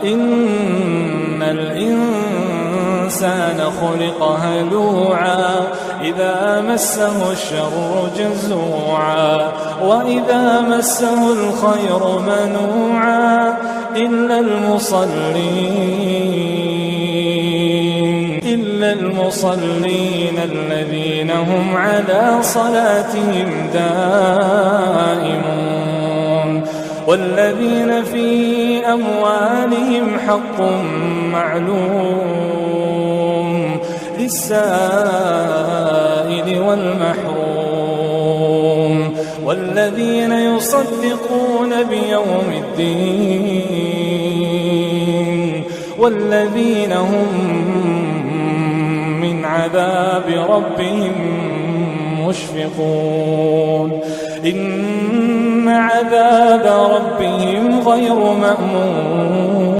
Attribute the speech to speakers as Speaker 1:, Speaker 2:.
Speaker 1: إن الإنسان خلق هلوعا إذا مسه الشر جزوعا وإذا مسه الخير منوعا إلا المصلين الذين هم على صلاتهم دائمون والذين في أموالهم حق معلوم للسائل والمحروم والذين يصدقون بيوم الدين والذين هم من عذاب ربهم مشفقون إن عذاب ربهم غير مأمون